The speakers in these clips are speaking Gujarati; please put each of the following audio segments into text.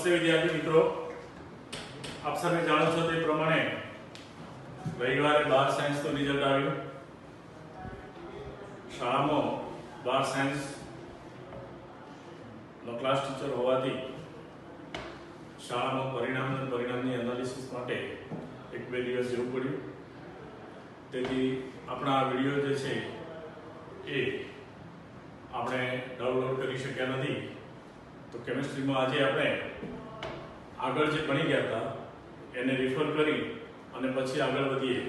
નમસ્તે વિદ્યાર્થી મિત્રો, આપ સૌને જાણો છો તે પ્રમાણે રવિવારે 12 સાયન્સનું રિઝલ્ટ આવ્યું. શાળામાં 12 સાયન્સનો ક્લાસ ટીચર હોવાથી શાળામાં પરિણામની એનાલિસિસ માટે એક બે દિવસ જવું પડ્યું. તેથી આપણા આ વિડીયો જે છે એ આપણે ડાઉનલોડ કરી શક્યા નથી. તો કેમિસ્ટ્રીમાં આજે આપણે આગળ જે ભણી ગયા હતા એને રિફર કરી અને પછી આગળ વધીએ.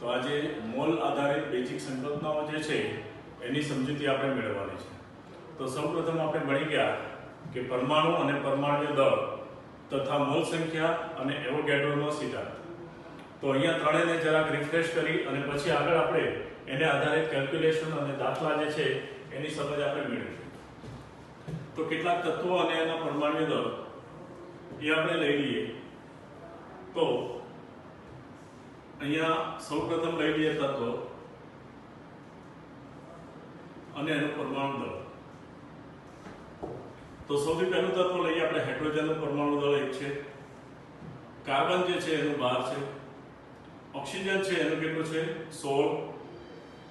તો આજે મોલ આધારિત બેઝિક સંકલ્પનાઓ જે છે એની સમજૂતી આપણે મેળવવાની છે. તો સૌપ્રથમ આપણે ભણી ગયા કે પરમાણુ અને પરમાણ્વીય દળ તથા મોલ સંખ્યા અને એવોગાડ્રોનો સિદ્ધાંત. તો અહીંયા ત્રણેયને જરાક રિફ્રેશ કરી અને પછી આગળ આપણે એને આધારિત કેલ્ક્યુલેશન અને દાખલા જે છે એની સમજ આપણે મેળવીશું. તો કેટલાક તત્વો અને એના પરમાણ્વીય દળ એ આપણે લઈ લઈએ. તો અહીંયા સૌપ્રથમ લઈ લઈએ તત્વ અને એનું પરમાણુ દળ. તો સૌથી પહેલું તત્વ લઈએ આપણે હાઇડ્રોજનનું પરમાણુ દળ 1 છે. કાર્બન જે છે એનું 12 છે. ઓક્સિજન છે એનું કેટલું છે 16.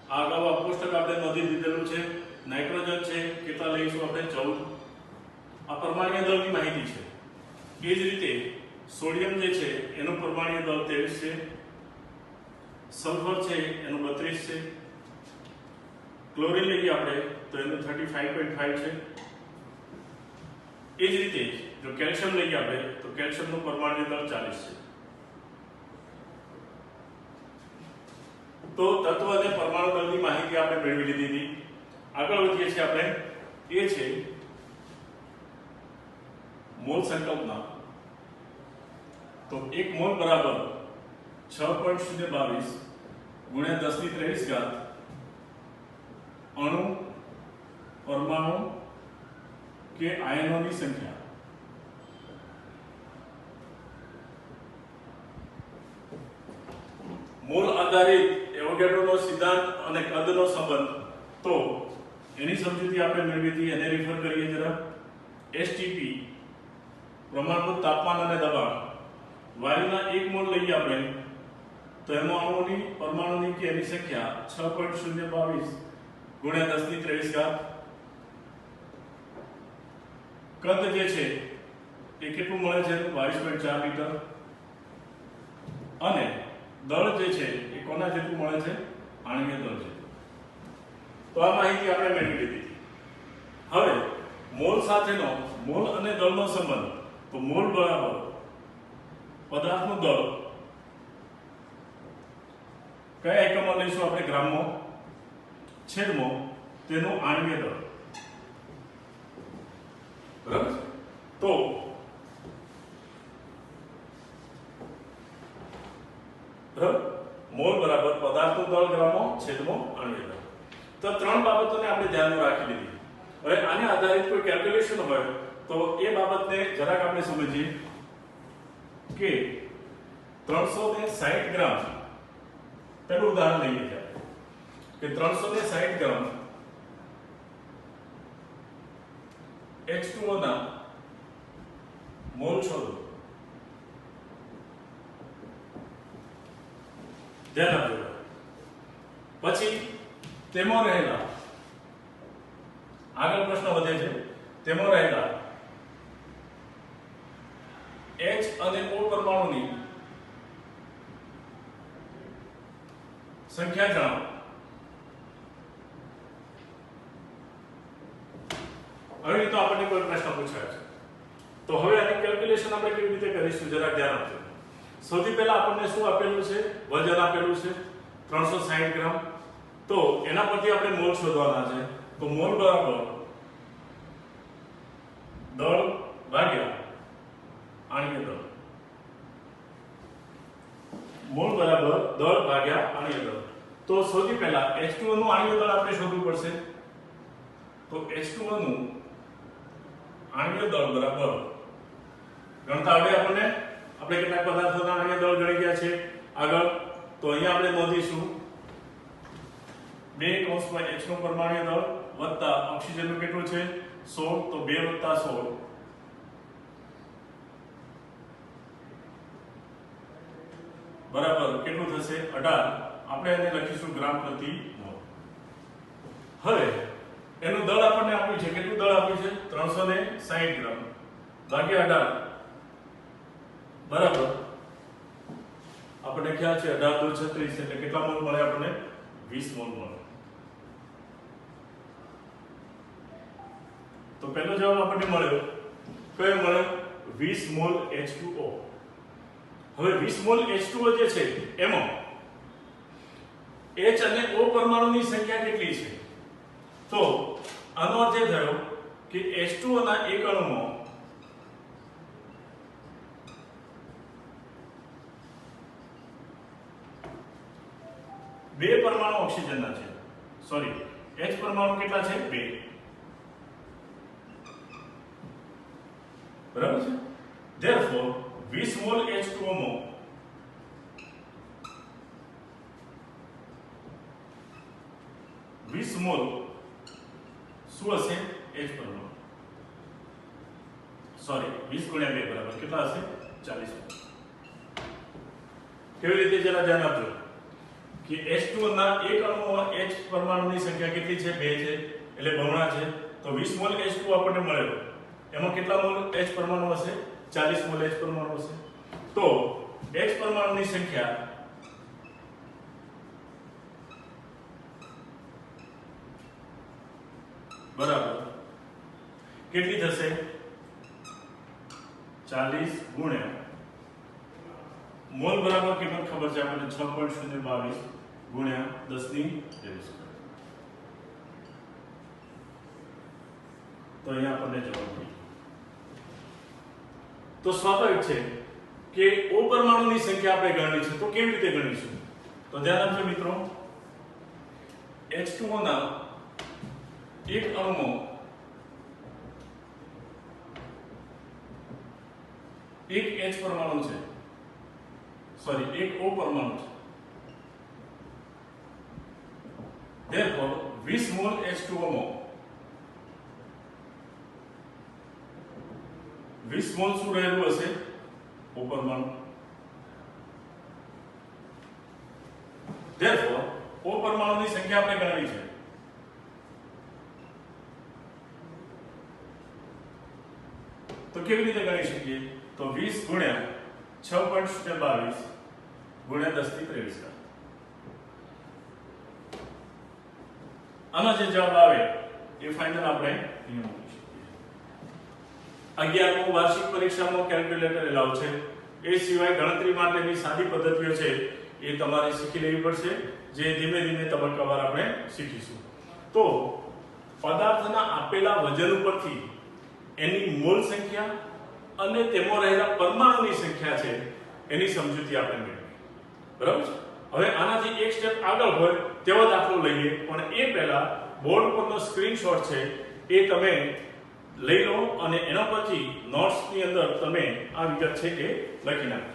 આગળ અપકોષ્ટક આપણે નોંધી દીધેલું છે. નાઇટ્રોજન છે કેટલા લઈશું આપણે 14. આ પરમાણ્વીય દળની માહિતી છે. એ જ રીતે સોડિયમ જે છે એનું પરમાણ્વીય દળ 23 છે. સલ્ફર છે એનું 32 છે. ક્લોરીન લઈએ આપણે તો એનું 35.5 છે. એ જ રીતે જો કેલ્શિયમ લઈએ આપણે તો કેલ્શિયમનું પરમાણ્વીય દળ 40 છે. તો તત્વ અને પરમાણુ દળની માહિતી આપણે મેળવી લીધી હતી. આગળ વધીએ છીએ આપણે. એ છે મોલ સંકલ્પના. તો 1 મોલ બરાબર 6.022 ગુણ્યા 1023 અણુ, પરમાણુ કે આયનોની સંખ્યા. મોલ આધારિત એવોગાડ્રોનો સિદ્ધાંત અને કદનો સંબંધ. તો એની સમજૂતી આપણે મેળવી હતી, એને રિફર કરીએ જરા. એસટીપી પ્રમાણભૂત તાપમાન અને દબાણ. વાયુના 1 મોલ લઈએ આપણે તો એમાં અણુઓની પરમાણુની કે એની સંખ્યા 6.022 ગુણ્યા 1023. કદ જે છે એ કેટલું મળે છે 22.4 મીટર. અને દળ જે છે એ કોના જેટલું મળે છે આણ્વીય દળ છે. તો આ માહિતી આપણે મેળવી લીધી. હવે મોલ સાથેનો મોલ અને દળનો સંબંધ. તો મોલ બરાબર પદાર્થનું દળ. કયા એકમમાં લઈશું આપણે ગ્રામમાં, છેદમાં તેનું આણ્વીય દળ. બરાબર. તો મોલ બરાબર પદાર્થનું દળ ગ્રામમાં છેદમાં આણ્વીય દળ. તો ત્રણ બાબતોને આપણે ધ્યાનમાં રાખી લીધી. હવે આને આધારિત કોઈ કેલ્ક્યુલેશન હોય તો એ બાબતને જરાક આપણે સમજીએ કે 360 ગ્રામ. પહેલું ઉદાહરણ લઈએ છીએ કે 360 ગ્રામ H2O ના મોલ શોધો. ધ્યાન આપજો. પછી તેમાં રહેલા, આગળ પ્રશ્ન વધે છે, તેમાં રહેલા H અને O પરમાણુની સંખ્યા જણાવો. હવે તો આપણને કોઈ પ્રશ્ન પૂછાય છે તો હવે આની કેલ્ક્યુલેશન આપણે કેવી રીતે કરીશું જરા ધ્યાન આપજો. સૌથી પહેલા આપણને શું આપેલું છે, વજન આપેલું છે 360 ગ્રામ. તો એના પરથી આપણે મોલ શોધવાના છે. તો મોલ બરાબર દળ ભાગ્યા આણ્વીય દળ. મોલ બરાબર દળ ભાગ્યા આણ્વીય દળ. તો સૌથી પહેલા H2O નું આણ્વીય દળ આપણે શોધવું પડશે. તો H2O નું આણ્વીય દળ બરાબર ગણતા આવડે આપણને. આપણે કેટલાક પદાર્થોના આણ્વીય દળ ગણી ગયા છે આગળ. તો અહીંયા આપણે નોંધીશું 2 કૌંસમાં H નું પરમાણ્વીય દળ વત્તા ઓક્સિજનનું કેટલું છે 16. તો 2 + 16 બરાબર કેટલું થશે 18 આપણે એને લખીશું ગ્રામ પ્રતિ મોલ. હવે એનું દળ આપણને આપ્યું છે, કેટલું દળ આપ્યું છે 360 ગ્રામ ભાગ્યા 18 બરાબર આપણને ખ્યાલ છે 18 × 2 = 36 એટલે કેટલા મોલ મળે આપણને 20 મોલ મળે. તો પહેલો જવાબ આપણને મળ્યો કયો મળ્યો 20 મોલ H2O. હવે 20 મોલ H2O જે છે એમાં H અને O પરમાણુની સંખ્યા કેટલી છે? તો આનો અર્થ એ થયો કે H2O ના એક અણુમાં બે પરમાણુ ઓક્સિજનના છે. સોરી, H પરમાણુ કેટલા છે? 2. બરાબર છે. therefore 20 મોલ H2O માં 20 મોલ શું હશે? H પરમાણુ. સોરી 20 × 2 બરાબર કેટલા હશે? 40. કેવી રીતે જરા ધ્યાન આપજો કે H2O ના એક અણુમાં H પરમાણુની સંખ્યા કેટલી છે? 2 છે એટલે બમણા છે. તો 20 મોલ H2O આપણને મળ્યો. એમાં કેટલા મોલ H પરમાણુ હશે? 40 મોલ H પરમાણુ હશે. તો H પરમાણુની સંખ્યા બરાબર કેટલી થશે? 40 ગુણ્યા મોલ બરાબર કેટલું ખબર છે આપણને? 6.022 ગુણ્યા 10⁻². તો અહીંયા આપણને જવાબ મળ્યો. તો સ્વાભાવિક છે કે O પરમાણુની સંખ્યા આપણે ગણવી છે. તો કેવી રીતે ગણીશું? તો ધ્યાન આપજો મિત્રો, H2O ના એક અણુમાં એક H પરમાણુ છે, સોરી એક O પરમાણુ છે. therefore 20 મોલ H2O માં 20 મોલ શું રહેલું હશે? O પરમાણુ. therefore O પરમાણુની સંખ્યા આપણે ગણવી છે. તો કેવી રીતે ગણી શકીએ? તો 20 ગુણ્યા 6.022 ગુણ્યા 10⁻². આનો જે જવાબ આવે એ ફાઇનલ આપણે અહીંયા મૂકી શકીએ. 11મુ વાર્ષિક પરીક્ષામાં કેલ્ક્યુલેટર એલાઉ છે. એ સિવાય ગણતરી માટેની સાદી પદ્ધતિઓ છે એ તમારે શીખી લેવી પડશે, જે ધીમે ધીમે તબક્કાવાર આપણે શીખીશું. તો પદાર્થના આપેલા વજન ઉપરથી એની મોલ સંખ્યા અને તેમાં રહેલા પરમાણુની સંખ્યા છે એની સમજૂતી આપણે મેળવી. બરાબર છે. હવે આનાથી એક સ્ટેપ આગળ હોય તેવો દાખલો લઈએ, પણ એ પહેલા બોર્ડ પરનો સ્ક્રીનશોટ છે એ તમે લઈ લો અને એના પછી નોટ્સની અંદર તમે આ વિગત છે એ લખી નાખો.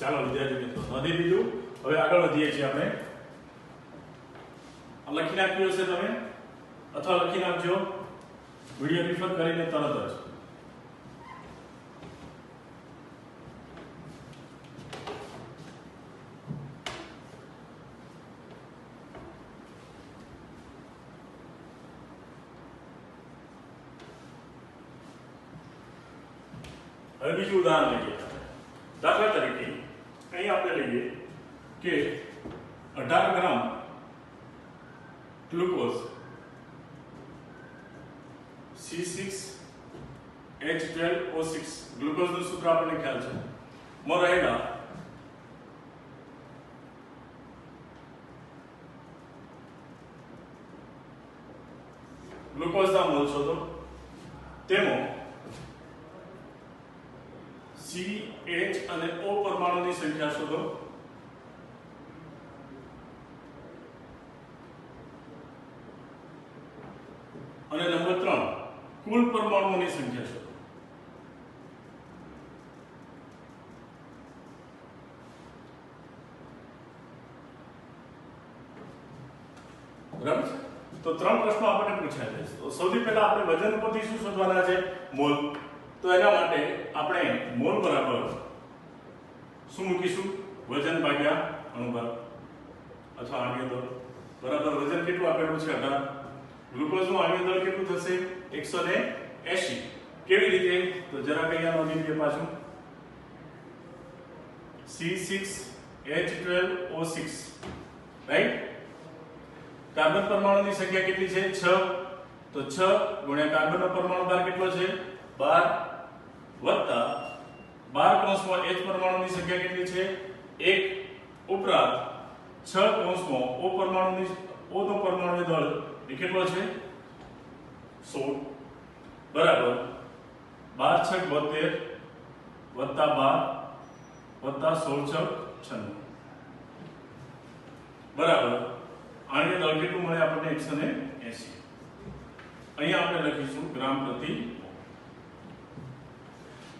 ચાલો વિદ્યાર્થી મિત્રો નોંધી લીધું. હવે આગળ વધીએ છીએ આપણે. લખી નાખ્યું હશે તમે અથવા લખી નાખજો વિડિયો રિફર કરીને તરત જ. હવે બીજું ઉદાહરણ લઈએ. દાખલા તરીકે અહીં આપણે લઈએ કે 18 ગ્રામ ગ્લુકોઝ C6H12O6 ગ્લુકોઝનું સૂત્ર આપણને ખ્યાલ છે. માં રહેલા ગ્લુકોઝના મોલ શોધો. તેમાં C, H અને O પરમાણુની સંખ્યા શોધો. અને નંબર 3 કુલ પરમાણુઓની સંખ્યા શોધો. બરાબર છે? તો 3 પ્રશ્નો આપણને પૂછાય છે. તો સૌથી પહેલા આપણે વજન ઉપરથી શું શોધવાના છે? મોલ. તો એના માટે આપણે મોલ બરાબર શું મૂકીશું? વજન ભાગ્યા અણુભાર અથવા આણ્વીય દળ બરાબર વજન કેટલું આપેલું છે? 18. ગ્લુકોઝનું આણ્વીય દળ કેટલું થશે? 180. કેવી રીતે? તો જરા કયા નોંધી લઈએ પાછું. C6H12O6 right. કાર્બન પરમાણુની સંખ્યા કેટલી છે? 6. તો 6 ગુણ્યા કાર્બનનો પરમાણુ ભાર કેટલો છે? 12 વત્તા 12 કૌંસમાં H પરમાણુની સંખ્યા કેટલી છે? 1 ઉપરાંત 6 કૌંસમાં O પરમાણુની O નો પરમાણુ દળ એ કેટલો છે? 16 બરાબર 12 6 72 વત્તા 12 વત્તા 16 6 96 બરાબર આને દળ કેટલું મળે આપણને? 180. અહીંયા આપણે લખીશું ગ્રામ પ્રતિ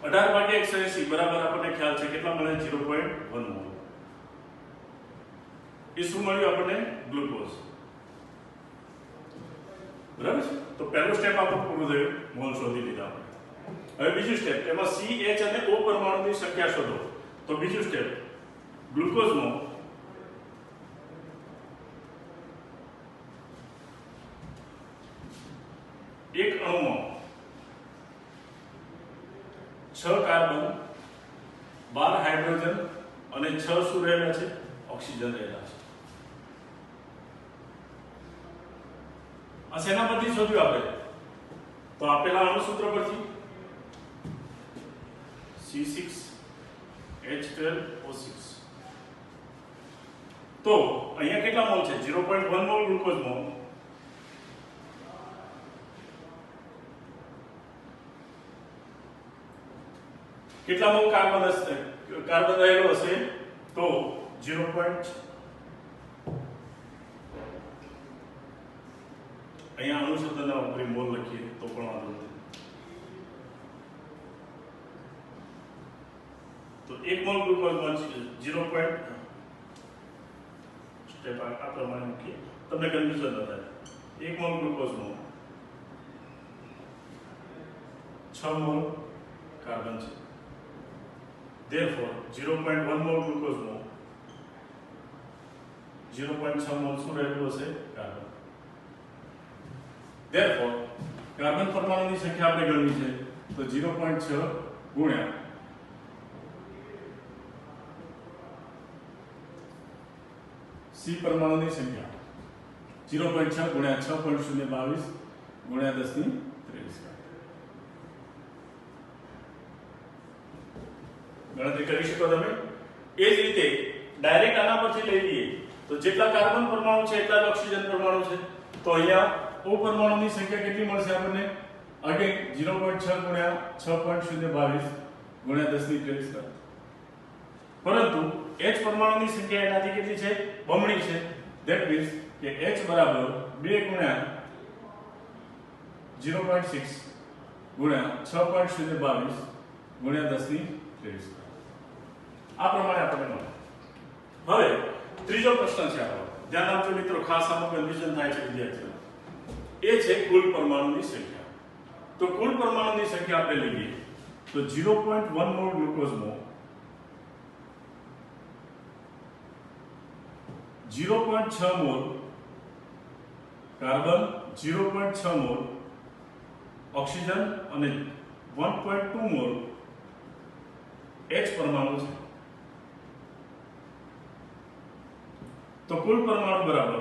18 ભાગ્યા 180 બરાબર આપણને ખ્યાલ છે કેટલા મળે? 0.1 મોલ. એ શું મળ્યું આપણને? ગ્લુકોઝ. બરાબર છે? તો પહેલું સ્ટેપ આપણું પૂરું થયું. મોલ શોધી લીધા આપણે. હવે બીજું સ્ટેપ એમાં C, H અને O પરમાણુની સંખ્યા શોધો. તો બીજું સ્ટેપ ગ્લુકોઝનો એક અણુમાં 6 કાર્બન 12 હાઇડ્રોજન અને 6 શું રહેલા છે? ઓક્સિજન રહેલા છે. આ શેના પરથી શોધ્યું આપણે? તો આપેલા અણુ સૂત્ર પરથી C6H12O6. તો અહીંયા કેટલા મોલ છે? 0.1 મોલ ગ્લુકોઝમાં કેટલા મોલ કાર્બન હશે? કાર્બન રહેલો હશે તો 0. અહીંયા અણુ શબ્દના ઉપર મોલ લખીએ તો પણ વાંધો નથી. તો 1 મોલ ગ્લુકોઝમાં 0. સ્ટેપ આ પ્રમાણે મૂકીએ તમને કન્ફ્યુઝન ન થાય. 1 મોલ ગ્લુકોઝમાં 6 મોલ કાર્બન છે. Therefore 0.1 મોલ ગ્લુકોઝમાં 0.6 મોલ શું રહેલું હશે? કાર્બન. Therefore કાર્બન પરમાણુની સંખ્યા આપણે ગણવી છે તો 0.6 ગુણ્યા C પરમાણુની સંખ્યા 0.6 ગુણ્યા 6.022 ગુણ્યા 10 ની 23 ગણતરી કરી શકો તમે. એ જ રીતે ડાયરેક્ટ આના પરથી લઈ લઈએ તો જેટલા કાર્બન પરમાણુ છે એટલા જ ઓક્સિજન પરમાણુ છે. તો અહીંયા O પરમાણુની સંખ્યા કેટલી મળશે આપણને? અગેન 0.6 ગુણ્યા 6.022 ગુણ્યા 10 ની 23. પરંતુ H પરમાણુની સંખ્યા એનાથી કેટલી છે? બમણી છે. ધેટ મીન્સ કે H બરાબર 2 ગુણ્યા 0.6 ગુણ્યા 6.022 ગુણ્યા 10 ની 23. આ પ્રમાણે આપણને મળે. હવે ત્રીજો પ્રશ્ન છે આપણો. ધ્યાન આપજો મિત્રો, ખાસ આમાં કન્ફ્યુઝન થાય છે વિદ્યાર્થીઓ. એ છે કુલ પરમાણુની સંખ્યા. તો કુલ પરમાણુની સંખ્યા આપણે લઈએ તો 0.1 મોલ ગ્લુકોઝમાં 0.6 મોલ કાર્બન, 0.6 મોલ ઓક્સિજન અને 1.2 મોલ H પરમાણુ છે. તો કુલ પરમાણુ બરાબર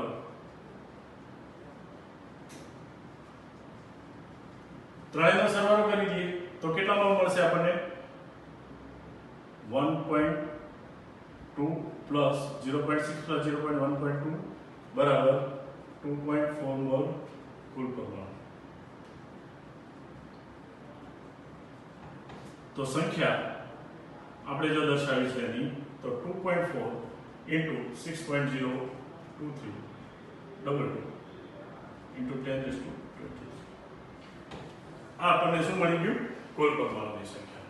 ત્રણેયનો સરવાળો કરી દઈએ તો કેટલા મોલ મળશે આપણને? 1.2 પ્લસ 0.6 પ્લસ 0.1.2 બરાબર 2.4 મોલ કુલ પરમાણુ. તો સંખ્યા આપણે જો દર્શાવી છે એની તો 2.4 into 6.023 into 10⁻20. આ આપણને શું મળી ગયું? કુલ પરમાણુની સંખ્યા.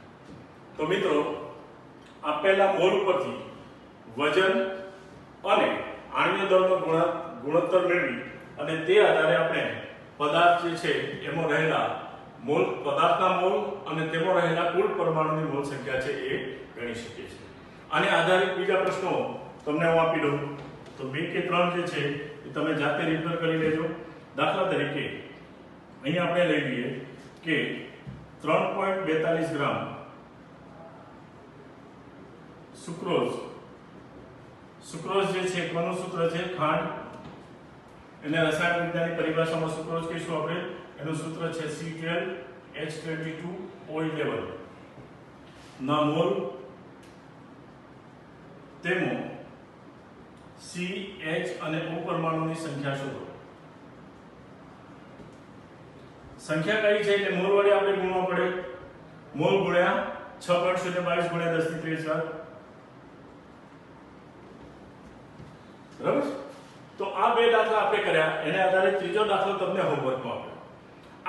તો મિત્રો આપેલા મોલ ઉપરથી વજન અને આણ્વીય દળનો ગુણોત્તર મેળવી અને તે આધારે આપણે પદાર્થ જે છે એમાં રહેલા મોલ, પદાર્થના મોલ અને તેમાં રહેલા કુલ પરમાણુની મોલ સંખ્યા છે એ ગણી શકીએ છીએ. આને આધારિત બીજા પ્રશ્નો તમને હું આપી દઉં તો 2 કે 3 જે છે એ તમે જાતે રિફર કરી લેજો. દાખલા તરીકે અહીંયા આપણે લઈ લઈએ કે 3.42 ગ્રામ સુક્રોઝ જે છે કોનું સૂત્ર છે? ખાંડ. એને રસાયણ વિજ્ઞાનની પરિભાષામાં સુક્રોઝ કહીશું આપણે. એનું સૂત્ર છે C12H22O11 ના મોલ તેમાં C, H અને O પરમાણુની સંખ્યા શોધો. સંખ્યા કઈ છે એટલે મોલ વડે આપણે ગુણવા પડે. મોલ ગુણ્યા 6.022 ગુણ્યા 10 ની 13 બરાબર. તો આ બે દાખલા આપણે કર્યા. એને આધારે ત્રીજો દાખલો તમને હોમવર્કમાં આપ્યો.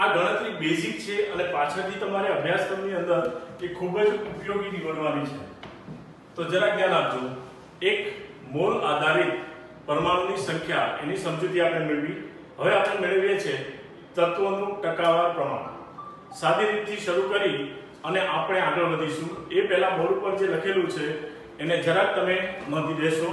આ ગણતરી બેઝિક છે અને પાછળથી તમારે અભ્યાસક્રમની અંદર એ ખૂબ જ ઉપયોગી નીવડવાની છે. તો જરા ધ્યાન આપજો. એક મોલ આધારિત પરમાણુની સંખ્યા એની સમજૂતી આપણે મેળવી. હવે આપણે મેળવીએ છીએ તત્વોનું ટકાવાર પ્રમાણ. સાદી રીતથી શરૂ કરી અને આપણે આગળ વધીશું. એ પહેલા બોર્ડ ઉપર જે લખેલું છે એને જરાક તમે નોંધી દેશો.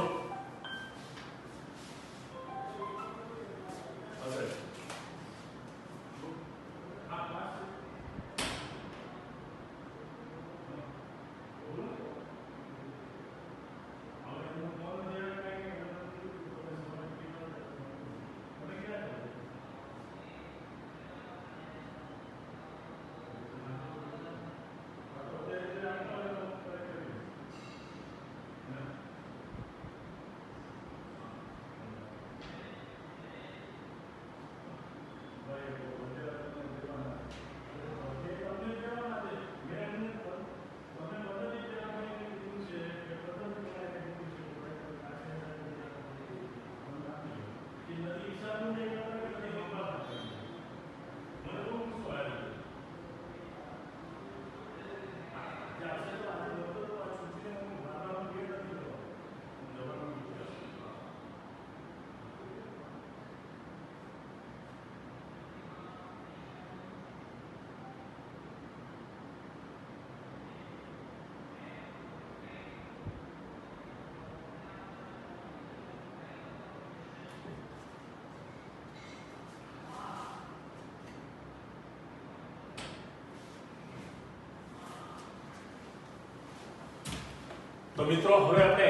તો મિત્રો હવે આપણે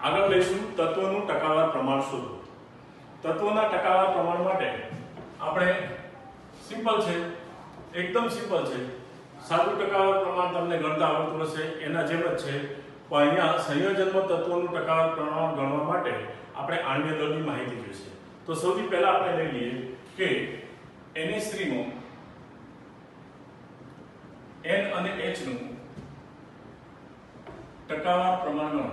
આગળ લઈશું તત્વોનું ટકાવાર પ્રમાણ શોધો. તત્વોના ટકાવાર પ્રમાણ માટે આપણે સિમ્પલ છે, એકદમ સિમ્પલ છે. સાદું ટકાવાર પ્રમાણ તમને ગણતા આવડતું હશે એના જેમ જ છે. પણ અહીંયા સંયોજનમાં તત્વોનું ટકાવાર પ્રમાણ ગણવા માટે આપણે આણ્વીય દળની માહિતી જોઈશે. તો સૌથી પહેલા આપણે લઈ લઈએ કે NH3 નું N અને H નું ટકાવાર પ્રમાણ ગણો.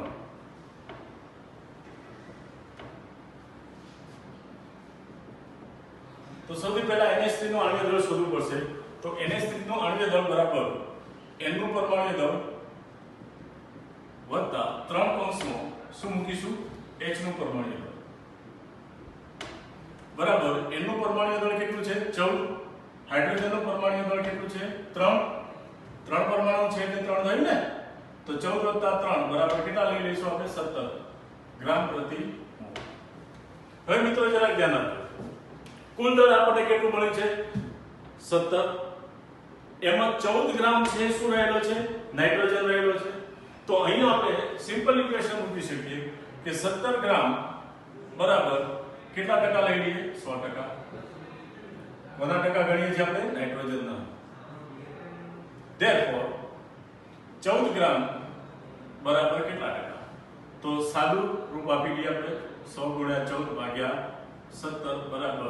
તો સૌથી પહેલા NH3 નું આણ્વીય દળ શોધવું પડશે. તો NH3 નું આણ્વીય દળ બરાબર N નું પરમાણ્વીય દળ વત્તા 3 કૌંસમાં શું મૂકીશું? H નું પરમાણ્વીય દળ. બરાબર એનું પરમાણુ દળ કેટલું છે 14, હાઇડ્રોજનનું પરમાણુ દળ કેટલું છે 3, 3 પરમાણુ છે એટલે 3 થયું ને, તો 14 + 3 બરાબર કેટલા લઈ લઈશું આપણે 17 ગ્રામ પ્રતિ મોલ. હવે મિત્રો જરા ધ્યાન આપજો, કુલ દળ આપણને કેટલું મળ્યું છે 17, એમાં 14 ગ્રામ છે શું રહેલો છે નાઇટ્રોજન રહેલો છે. તો અહીં આપણે સિમ્પલ ઇક્વેશન મૂકી શકીએ કે 17 ગ્રામ બરાબર કેટલા ટકા લઈ લઈએ 100%. કોના ટકા ગણીએ છીએ આપણે નાઇટ્રોજનના. therefore 14 ગ્રામ બરાબર કેટલા ટકા, તો સાદું રૂપ આપી દઈએ આપણે 100 × 14 / 17 બરાબર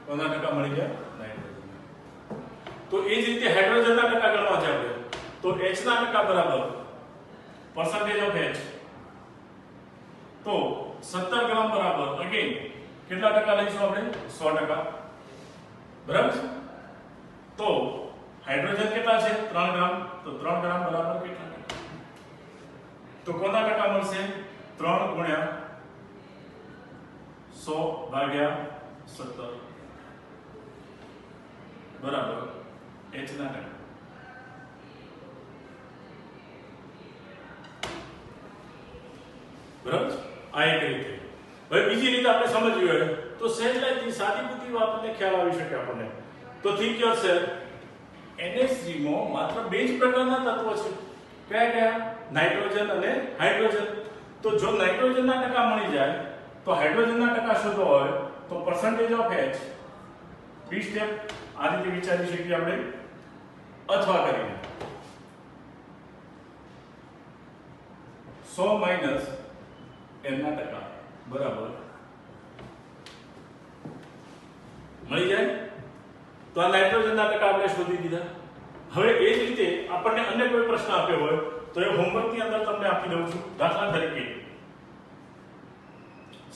કોના ટકા મળી ગયા નાઇટ્રોજન. તો એ જ રીતે હાઇડ્રોજનના ટકા ગણવા છે આપણે, તો H ના ટકા બરાબર percentage of H, તો 17 ગ્રામ બરાબર અગેન કેટલા ટકા લઈશું આપણે 100%. બરાબર છે. તો હાઇડ્રોજન કેટલા છે 3 ગ્રામ, તો 3 ગ્રામ બરાબર કેટલા ટકા, તો કોના ટકા મળશે 3 × 100 / 17 બરાબર H ના ટકા. બરાબર આ એક રીતે. હવે બીજી રીતે આપણે સમજવી હોય તો સહેલાઈથી સાદી બુદ્ધિ વાપરીને ખ્યાલ આવી શકે આપણને. તો થિંક યોરસેલ્ફ, NH3 માં માત્ર બે જ પ્રકારના તત્વો છે. કયા કયા? નાઇટ્રોજન અને હાઇડ્રોજન. તો જો નાઇટ્રોજનના ટકા મળી જાય તો હાઇડ્રોજનના ટકા શોધવો હોય તો percentage of H B step આ રીતે વિચારી શકીએ આપણે, અથવા કરીને 100 - n ના ટકા બરાબર મળી જાય. તો આ નાઇટ્રોજનના ટકા આપણે શોધી દીધા. હવે એ જ રીતે આપણને અન્ય કોઈ પ્રશ્ન આપ્યો હોય તો એ હોમવર્ક ની અંદર તમને આપી દઉં છું. દાખલા તરીકે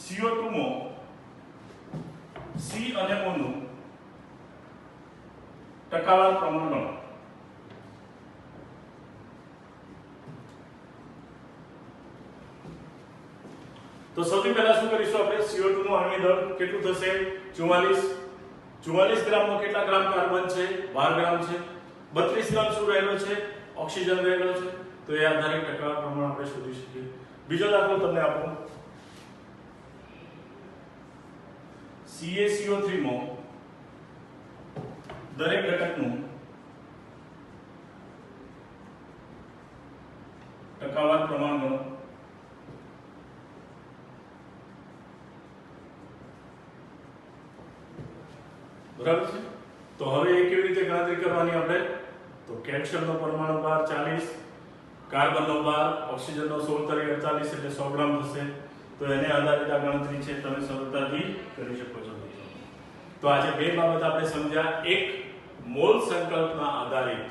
CO2 માં C અને O નું ટકાવાર પ્રમાણ ગણો. તો સૌથી પહેલા શું કરીશું આપણે, CO2 નું આણ્વિક દળ કેટલું થશે 44, 44 ગ્રામમાં કેટલા ગ્રામ કાર્બન છે 12 ગ્રામ છે, 32 ગ્રામ શું રહેલો છે ઓક્સિજન રહેલો છે. તો એ આધારે ટકાવાર પ્રમાણ આપણે શોધી શકીએ. બીજો દાખલો તમને આપું, CaCO3 માં દરેક ઘટકનું ટકાવાર પ્રમાણ ગણો. બરાબર છે. તો હવે એ કેવી રીતે ગણતરી કરવાની આપણે, તો કેલ્શિયમનો પરમાણુ ભાર 40, કાર્બનનો ભાર, ઓક્સિજનનો 16 × 48 એટલે 100 ગ્રામ થશે. તો એને આધારિત આ ગણતરી છે તમે સરળતાથી કરી શકો છો. તો આજે બે બાબત આપણે સમજ્યા, એક મોલ સંકલ્પના આધારિત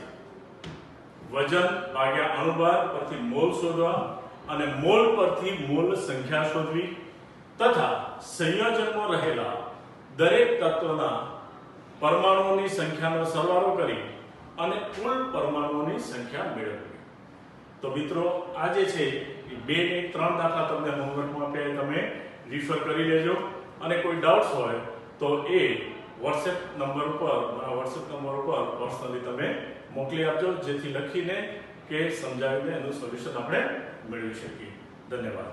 વજન ભાગ્યા અણુભાર પરથી મોલ શોધવા અને મોલ પરથી મોલ સંખ્યા શોધવી, તથા સંયોજનમાં રહેલા દરેક તત્વના પરમાણુઓની સંખ્યાનો સરવાળો કરી અને કુલ પરમાણુઓની સંખ્યા મેળવવી. તો મિત્રો આ જે છે એ 2 ને 3 દાખલા તમને હોમવર્કમાં આપ્યા, તમે રિફર કરી લેજો અને કોઈ ડાઉટ્સ હોય તો એ WhatsApp નંબર ઉપર પર્સનલી તમે મોકલી આપજો, જેથી લખીને કે સમજાવીને એનું સોલ્યુશન આપણે મેળવી શકીએ. ધન્યવાદ.